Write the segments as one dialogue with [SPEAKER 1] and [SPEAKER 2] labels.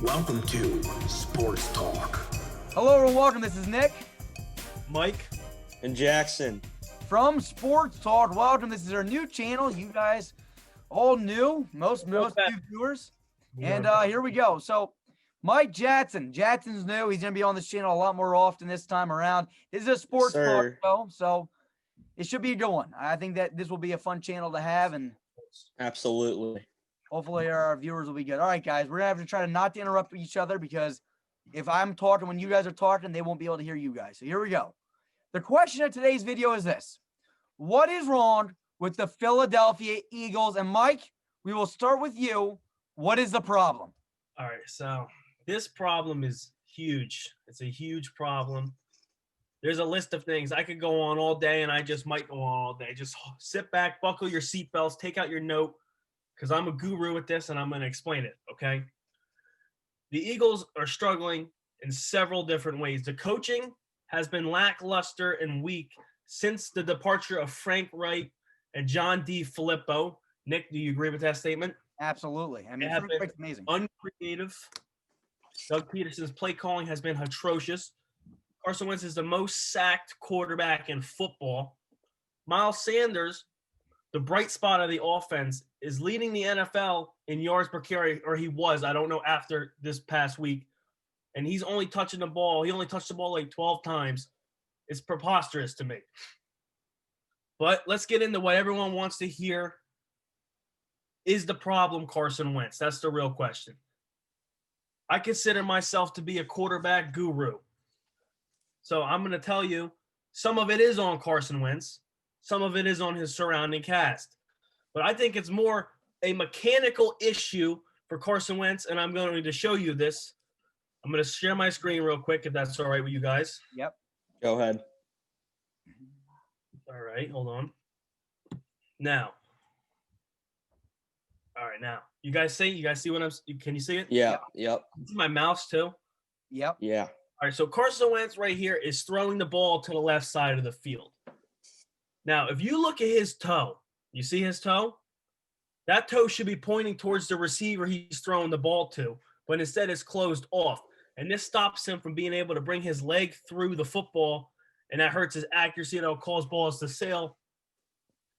[SPEAKER 1] Welcome to Sports Talk.
[SPEAKER 2] Hello and welcome. This is Nick,
[SPEAKER 3] Mike,
[SPEAKER 4] and Jackson
[SPEAKER 2] from Sports Talk. Welcome. This is our new channel. You guys all new, most new viewers. And here we go. So Mike Jackson's new. He's going to be on this channel a lot more often this time around. This is a sports talk show, so it should be a good one. I think that this will be a fun channel to have, and
[SPEAKER 4] absolutely.
[SPEAKER 2] Hopefully our viewers will be good. All right, guys, we're going to have to try to not to interrupt each other because if I'm talking when you guys are talking, they won't be able to hear you guys. So here we go. The question of today's video is this. What is wrong with the Philadelphia Eagles? And Mike, we will start with you. What is the problem?
[SPEAKER 3] All right, so this problem is huge. It's a huge problem. There's a list of things. I could go on all day, and I just might go on all day. Just sit back, buckle your seatbelts, take out your note, because I'm a guru at this, and I'm going to explain it, okay? The Eagles are struggling in several different ways. The coaching has been lackluster and weak since the departure of Frank Wright and John D. Filippo. Nick, do you agree with that statement?
[SPEAKER 2] Absolutely. I mean, Frank Wright's amazing.
[SPEAKER 3] Uncreative. Doug Pederson's play calling has been atrocious. Carson Wentz is the most sacked quarterback in football. Miles Sanders, the bright spot of the offense, is leading the NFL in yards per carry, or he was. I don't know after this past week. And he's only touching the ball. He only touched the ball like 12 times. It's preposterous to me. But let's get into what everyone wants to hear. Is the problem Carson Wentz? That's the real question. I consider myself to be a quarterback guru. So I'm going to tell you, some of it is on Carson Wentz. Some of it is on his surrounding cast. But I think it's more a mechanical issue for Carson Wentz, and I'm going to show you this. I'm going to share my screen real quick, if that's all right with you guys.
[SPEAKER 2] Yep.
[SPEAKER 4] Go ahead.
[SPEAKER 3] All right, hold on. Now. All right, now. You guys see what can you see it?
[SPEAKER 4] Yeah, yep.
[SPEAKER 3] See my mouse too?
[SPEAKER 2] Yep.
[SPEAKER 4] Yeah.
[SPEAKER 3] All right, so Carson Wentz right here is throwing the ball to the left side of the field. Now, if you look at his toe, you see his toe? That toe should be pointing towards the receiver he's throwing the ball to, but instead it's closed off. And this stops him from being able to bring his leg through the football, and that hurts his accuracy. That'll cause balls to sail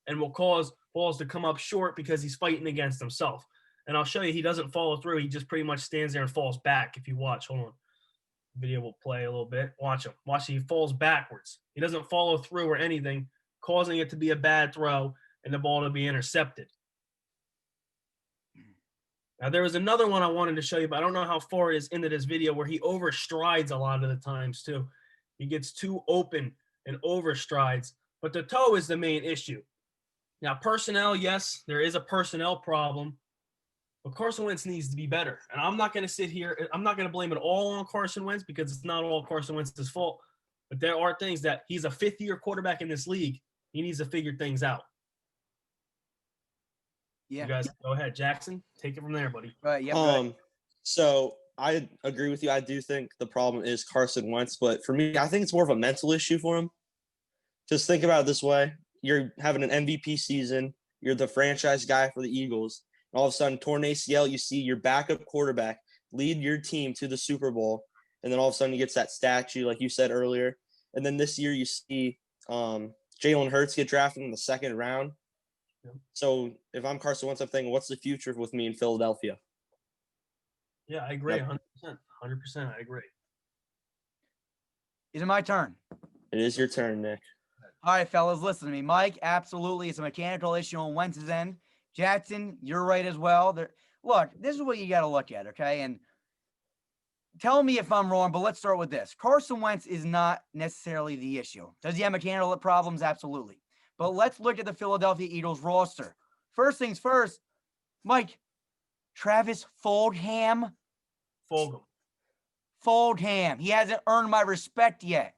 [SPEAKER 3] and will cause balls to come up short because he's fighting against himself. And I'll show you, he doesn't follow through. He just pretty much stands there and falls back. If you watch, hold on. Video will play a little bit. Watch him. Watch, he falls backwards. He doesn't follow through or anything, causing it to be a bad throw and the ball to be intercepted. Now, there was another one I wanted to show you, but I don't know how far it is into this video, where he overstrides a lot of the times too. He gets too open and overstrides, but the toe is the main issue. Now, personnel, yes, there is a personnel problem, but Carson Wentz needs to be better. And I'm not going to sit here. I'm not going to blame it all on Carson Wentz because it's not all Carson Wentz's fault. But there are things that he's a fifth-year quarterback in this league. He needs to figure things out.
[SPEAKER 2] Yeah.
[SPEAKER 3] You guys go ahead. Jackson, take it from there, buddy.
[SPEAKER 2] Yeah.
[SPEAKER 4] So I agree with you. I do think the problem is Carson Wentz, but for me, I think it's more of a mental issue for him. Just think about it this way. You're having an MVP season. You're the franchise guy for the Eagles. And all of a sudden, torn ACL, you see your backup quarterback lead your team to the Super Bowl. And then all of a sudden he gets that statue, like you said earlier. And then this year you see Jalen Hurts get drafted in the second round. So if I'm Carson Wentz, I'm thinking, what's the future with me in Philadelphia?
[SPEAKER 3] Yeah, I agree.
[SPEAKER 4] Yep.
[SPEAKER 3] 100%. I agree.
[SPEAKER 2] Is it my turn?
[SPEAKER 4] It is your turn, Nick.
[SPEAKER 2] All right, fellas, listen to me. Mike, absolutely, it's a mechanical issue on Wentz's end. Jackson, you're right as well. Look, this is what you got to look at, okay? And tell me if I'm wrong, but let's start with this. Carson Wentz is not necessarily the issue. Does he have mechanical problems? Absolutely. But let's look at the Philadelphia Eagles roster. First things first, Mike, Travis Fulgham. He hasn't earned my respect yet.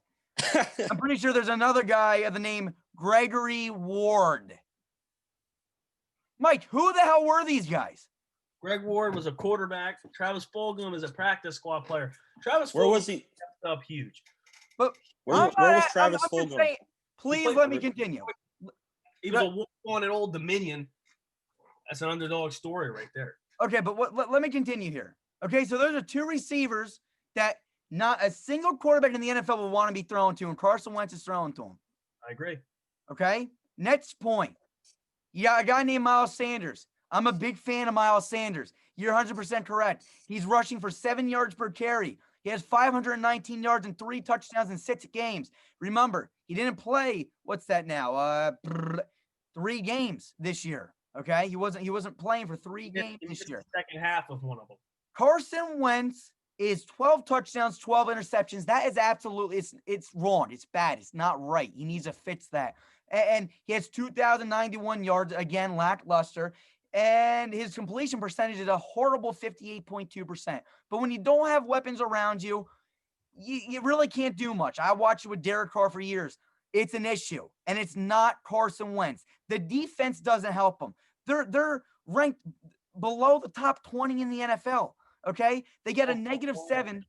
[SPEAKER 2] I'm pretty sure there's another guy of the name Gregory Ward. Mike, who the hell were these guys?
[SPEAKER 3] Greg Ward was a quarterback. Travis Fulgham is a practice squad player. Travis
[SPEAKER 4] Where
[SPEAKER 3] Fulgham
[SPEAKER 4] was he?
[SPEAKER 3] stepped up huge.
[SPEAKER 2] But
[SPEAKER 4] Where was Travis Fulgham?
[SPEAKER 2] Saying, please let me continue.
[SPEAKER 3] He was a walk-on at Old Dominion. That's an underdog story right there.
[SPEAKER 2] Okay, but let me continue here. Okay, so those are two receivers that not a single quarterback in the NFL will want to be thrown to, and Carson Wentz is throwing to him.
[SPEAKER 3] I agree.
[SPEAKER 2] Okay, next point. You got a guy named Miles Sanders. I'm a big fan of Miles Sanders. You're 100% correct. He's rushing for 7 yards per carry. He has 519 yards and 3 touchdowns in 6 games. Remember, he didn't play, what's that now? 3 games this year. Okay? He wasn't playing for 3 games
[SPEAKER 3] He
[SPEAKER 2] this
[SPEAKER 3] missed
[SPEAKER 2] year.
[SPEAKER 3] the second half of one of them.
[SPEAKER 2] Carson Wentz is 12 touchdowns, 12 interceptions. That is absolutely, it's wrong. It's bad. It's not right. He needs to fix that. And he has 2,091 yards, again, lackluster. And his completion percentage is a horrible 58.2%. But when you don't have weapons around you, you really can't do much. I watched it with Derek Carr for years. It's an issue, and it's not Carson Wentz. The defense doesn't help them. They're ranked below the top 20 in the NFL. Okay, they get a -7.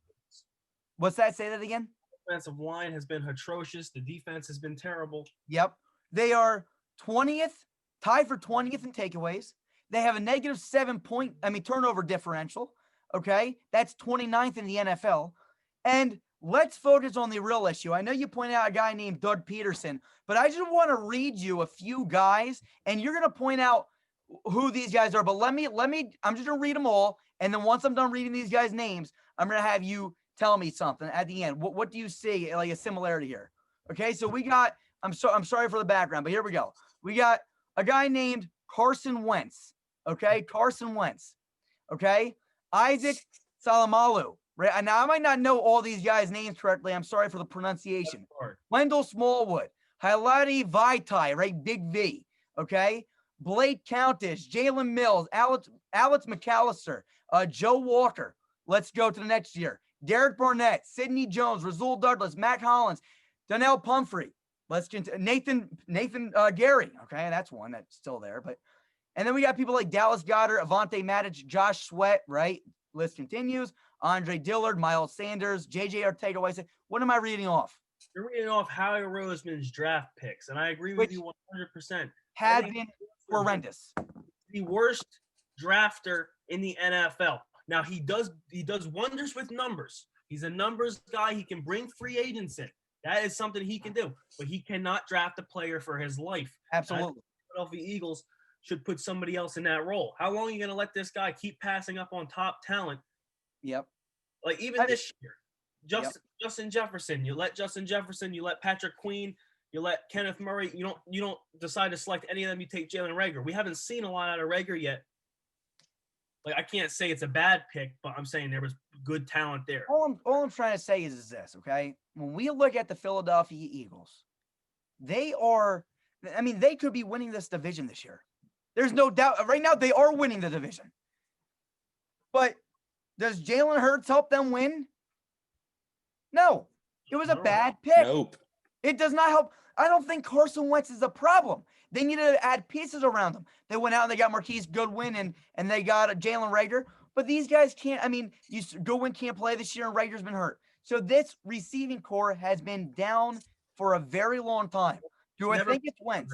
[SPEAKER 2] What's that? Say that again.
[SPEAKER 3] The offensive line has been atrocious. The defense has been terrible.
[SPEAKER 2] Yep, they are 20th, tied for 20th in takeaways. They have a -7 turnover differential. Okay, that's 29th in the NFL. And let's focus on the real issue. I know you pointed out a guy named Doug Pederson, but I just want to read you a few guys, and you're going to point out who these guys are. But let me, I'm just going to read them all. And then once I'm done reading these guys' names, I'm going to have you tell me something at the end. What do you see, like a similarity here? Okay, so we got, I'm sorry for the background, but here we go. We got a guy named Carson Wentz. Okay, Carson Wentz. Okay, Isaac Salamalu. Right now, I might not know all these guys' names correctly. I'm sorry for the pronunciation. Wendell Smallwood, Halati Vaitai, right? Big V. Okay, Blake Countess, Jalen Mills, Alex McAllister, Joe Walker. Let's go to the next year. Derek Barnett, Sidney Jones, Razul Douglas, Mac Hollins, Donnell Pumphrey. Let's continue. Nathan Gary. Okay, that's one that's still there. And then we got people like Dallas Goedert, Avonte Maddox, Josh Sweat, right? List continues. Andre Dillard, Miles Sanders, J.J. Ortega-White. What am I reading off?
[SPEAKER 3] You're reading off Howie Roseman's draft picks, and I agree with you 100%.
[SPEAKER 2] Have been horrendous.
[SPEAKER 3] The worst drafter in the NFL. Now he does wonders with numbers. He's a numbers guy. He can bring free agents in. That is something he can do, but he cannot draft a player for his life.
[SPEAKER 2] Absolutely.
[SPEAKER 3] The Philadelphia Eagles should put somebody else in that role. How long are you going to let this guy keep passing up on top talent?
[SPEAKER 2] Yep.
[SPEAKER 3] Like even this year, Justin Jefferson. You let Justin Jefferson. You let Patrick Queen. You let Kenneth Murray. You don't decide to select any of them. You take Jalen Reagor. We haven't seen a lot out of Reagor yet. Like I can't say it's a bad pick, but I'm saying there was good talent there.
[SPEAKER 2] All I'm trying to say is this, okay? When we look at the Philadelphia Eagles, they could be winning this division this year. There's no doubt. Right now, they are winning the division. But does Jalen Hurts help them win? No. It was a bad pick.
[SPEAKER 4] Nope.
[SPEAKER 2] It does not help. I don't think Carson Wentz is a problem. They needed to add pieces around them. They went out and they got Marquise Goodwin and they got Jalen Reagor. But these guys can't. Goodwin can't play this year and Rager's been hurt. So this receiving core has been down for a very long time. Do I think it's Wentz?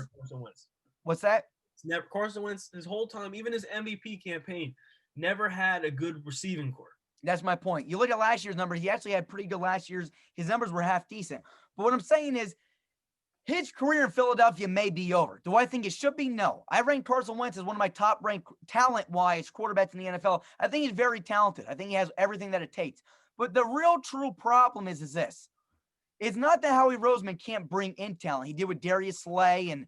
[SPEAKER 2] What's that?
[SPEAKER 3] Never Carson Wentz his whole time, even his MVP campaign, never had a good receiving core.
[SPEAKER 2] That's my point. You look at last year's numbers. He actually had pretty good last year's. His numbers were half decent. But what I'm saying is his career in Philadelphia may be over. Do I think it should be? No. I rank Carson Wentz as one of my top-ranked talent-wise quarterbacks in the NFL. I think he's very talented. I think he has everything that it takes. But the real true problem is this. It's not that Howie Roseman can't bring in talent. He did with Darius Slay and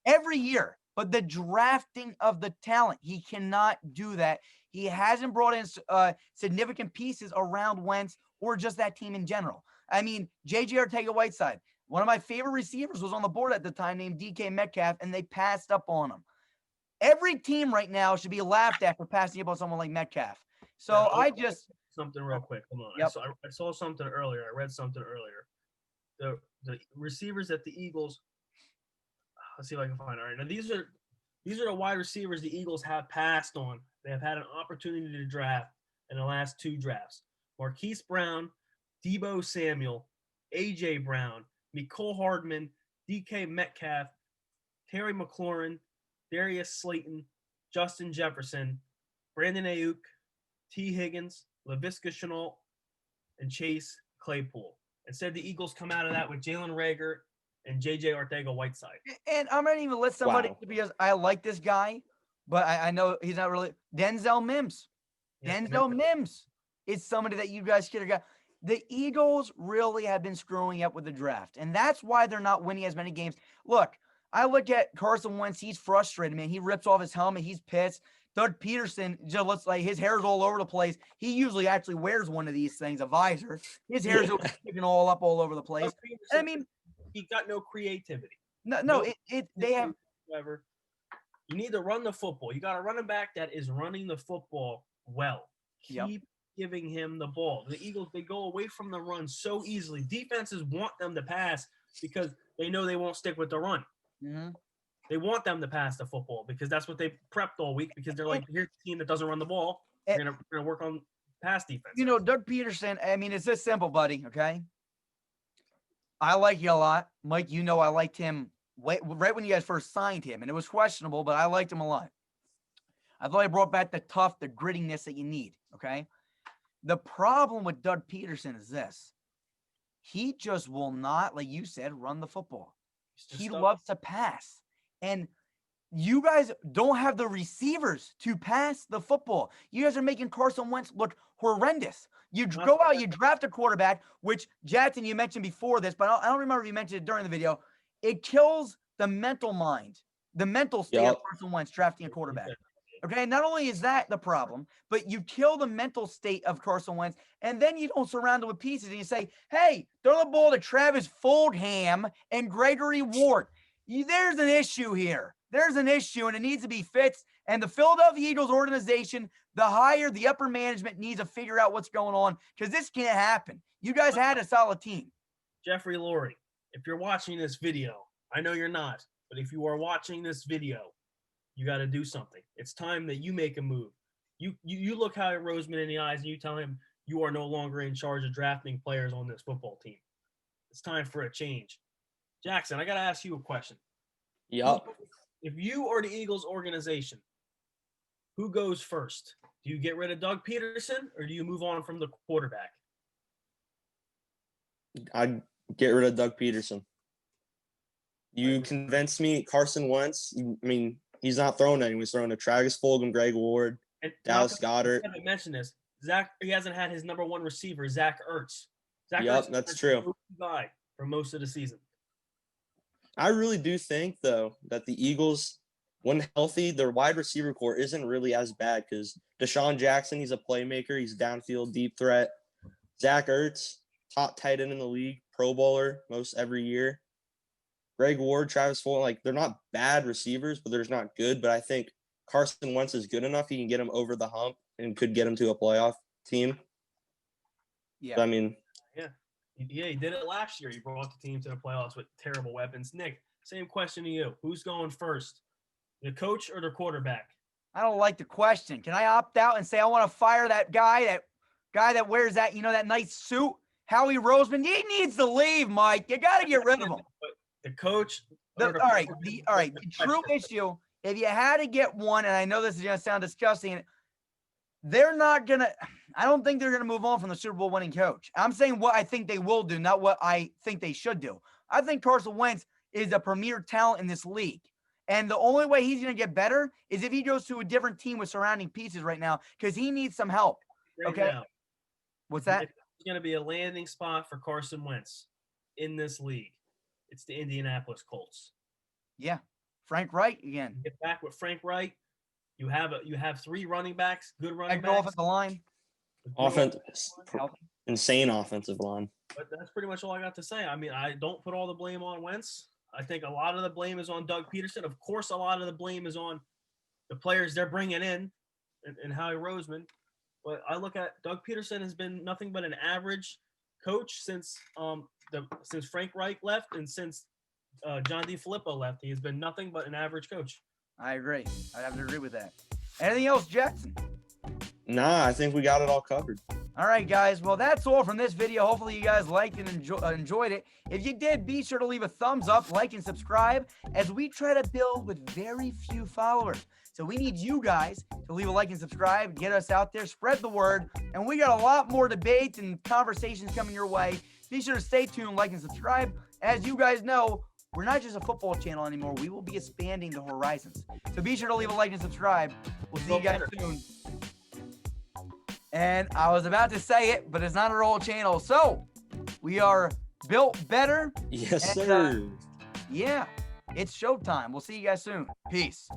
[SPEAKER 2] every year. But the drafting of the talent, he cannot do that. He hasn't brought in significant pieces around Wentz or just that team in general. J.J. Ortega-Whiteside, one of my favorite receivers was on the board at the time named DK Metcalf, and they passed up on him. Every team right now should be laughed at for passing up on someone like Metcalf. So
[SPEAKER 3] Something real quick. Hold on.
[SPEAKER 2] Yep.
[SPEAKER 3] I saw something earlier. I read something earlier. The receivers at the Eagles – let's see if I can find it. All right. Now, these are the wide receivers the Eagles have passed on. They have had an opportunity to draft in the last 2 drafts. Marquise Brown, Deebo Samuel, A.J. Brown, Mecole Hardman, DK Metcalf, Terry McLaurin, Darius Slayton, Justin Jefferson, Brandon Ayuk, T. Higgins, Laviska Shenault, and Chase Claypool. Instead, the Eagles come out of that with Jalen Reagor and J.J. Arcega-Whiteside.
[SPEAKER 2] And I'm not even list somebody
[SPEAKER 4] Wow.
[SPEAKER 2] because I like this guy, but I know he's not really Denzel Mims.
[SPEAKER 3] Yeah.
[SPEAKER 2] Denzel Mims is somebody that you guys could have got. The Eagles really have been screwing up with the draft, and that's why they're not winning as many games. Look, I look at Carson Wentz. He's frustrated, man. He rips off his helmet. He's pissed. Doug Pederson just looks like his hair's all over the place. He usually actually wears one of these things, a visor. His hair's sticking all up all over the place.
[SPEAKER 3] Doug
[SPEAKER 2] And I
[SPEAKER 3] Peterson,
[SPEAKER 2] mean,
[SPEAKER 3] he got no creativity.
[SPEAKER 2] no, they have.
[SPEAKER 3] Whatever. You need to run the football. You got a running back that is running the football well.
[SPEAKER 2] Yep.
[SPEAKER 3] Keep giving him the ball. The Eagles, they go away from the run so easily. Defenses want them to pass because they know they won't stick with the run.
[SPEAKER 2] Mm-hmm.
[SPEAKER 3] They want them to pass the football because that's what they prepped all week because they're like, here's a team that doesn't run the ball. We're gonna work on pass defense.
[SPEAKER 2] You know, Doug Pederson, I mean, it's this simple, buddy, okay? I like you a lot. Mike, you know I liked him right when you guys first signed him, and it was questionable, but I liked him a lot. I thought he brought back the tough, the grittiness that you need, okay? The problem with Doug Pederson is this. He just will not, like you said, run the football. He loves to pass. And you guys don't have the receivers to pass the football. You guys are making Carson Wentz look horrendous. You go out, you draft a quarterback, which, Jackson, you mentioned before this, but I don't remember if you mentioned it during the video. It kills the mental mind, the mental state of Carson Wentz drafting a quarterback. Okay, not only is that the problem, but you kill the mental state of Carson Wentz, and then you don't surround him with pieces, and you say, hey, throw the ball to Travis Fulgham and Gregory Ward. There's an issue here. There's an issue, and it needs to be fixed. And the Philadelphia Eagles organization, the upper management needs to figure out what's going on because this can't happen. You guys had a solid team.
[SPEAKER 3] Jeffrey Lurie, if you're watching this video, I know you're not, but if you are watching this video, you got to do something. It's time that you make a move. You look Howie Roseman in the eyes and you tell him you are no longer in charge of drafting players on this football team. It's time for a change. Jackson, I got to ask you a question.
[SPEAKER 4] Yep.
[SPEAKER 3] If you are the Eagles organization, who goes first? Do you get rid of Doug Pederson or do you move on from the quarterback?
[SPEAKER 4] I'd get rid of Doug Pederson. You convinced me. Carson Wentz, I mean, he's not throwing anyone. He's throwing to Travis Fulgham, Greg Ward,
[SPEAKER 3] And
[SPEAKER 4] Dallas Goedert.
[SPEAKER 3] I haven't mentioned this. He hasn't had his number one receiver, Zach Ertz.
[SPEAKER 4] Yep, that's true.
[SPEAKER 3] Guy for most of the season.
[SPEAKER 4] I really do think, though, that the Eagles, when healthy, their wide receiver core isn't really as bad because Deshaun Jackson, he's a playmaker. He's downfield, deep threat. Zach Ertz, top tight end in the league, Pro Bowler most every year. Greg Ward, Travis Fulgham, like, they're not bad receivers, but they're just not good. But I think Carson Wentz is good enough. He can get him over the hump and could get him to a playoff team.
[SPEAKER 2] Yeah.
[SPEAKER 4] But, I mean,
[SPEAKER 3] yeah, he did it last year. He brought the team to the playoffs with terrible weapons. Nick, same question to you. Who's going first, the coach or the quarterback?
[SPEAKER 2] I don't like the question. Can I opt out and say I want to fire that guy that wears that, that nice suit? Howie Roseman, he needs to leave, Mike. You got to get rid of him.
[SPEAKER 3] The coach.
[SPEAKER 2] All right. The true issue, if you had to get one, and I know this is going to sound disgusting, I don't think they're going to move on from the Super Bowl winning coach. I'm saying what I think they will do, not what I think they should do. I think Carson Wentz is a premier talent in this league. And the only way he's going to get better is if he goes to a different team with surrounding pieces right now because he needs some help. Okay.
[SPEAKER 3] Now,
[SPEAKER 2] what's that?
[SPEAKER 3] It's going to be a landing spot for Carson Wentz in this league. It's the Indianapolis Colts.
[SPEAKER 2] Yeah. Frank Wright again.
[SPEAKER 3] Get back with Frank Wright. You have three running backs, good running
[SPEAKER 2] Go
[SPEAKER 3] backs.
[SPEAKER 2] off at the line.
[SPEAKER 4] Insane offensive line.
[SPEAKER 3] But that's pretty much all I got to say. I mean, I don't put all the blame on Wentz. I think a lot of the blame is on Doug Pederson. Of course, a lot of the blame is on the players they're bringing in and Howie Roseman. But I look at Doug Pederson has been nothing but an average coach since Frank Reich left and since John DeFilippo left. He has been nothing but an average coach. I
[SPEAKER 2] agree. I have to agree with that. Anything else, Jackson?
[SPEAKER 4] Nah, I think we got it all covered.
[SPEAKER 2] All right, guys. Well, that's all from this video. Hopefully, you guys liked and enjoyed it. If you did, be sure to leave a thumbs up, like, and subscribe as we try to build with very few followers. So we need you guys to leave a like and subscribe, get us out there, spread the word. And we got a lot more debates and conversations coming your way. Be sure to stay tuned, like, and subscribe. As you guys know, we're not just a football channel anymore. We will be expanding the horizons. So be sure to leave a like and subscribe. We'll see you guys soon. And I was about to say it, but it's not our old channel. So we are built better.
[SPEAKER 4] Yes,
[SPEAKER 2] and,
[SPEAKER 4] sir.
[SPEAKER 2] Yeah, it's showtime. We'll see you guys soon. Peace.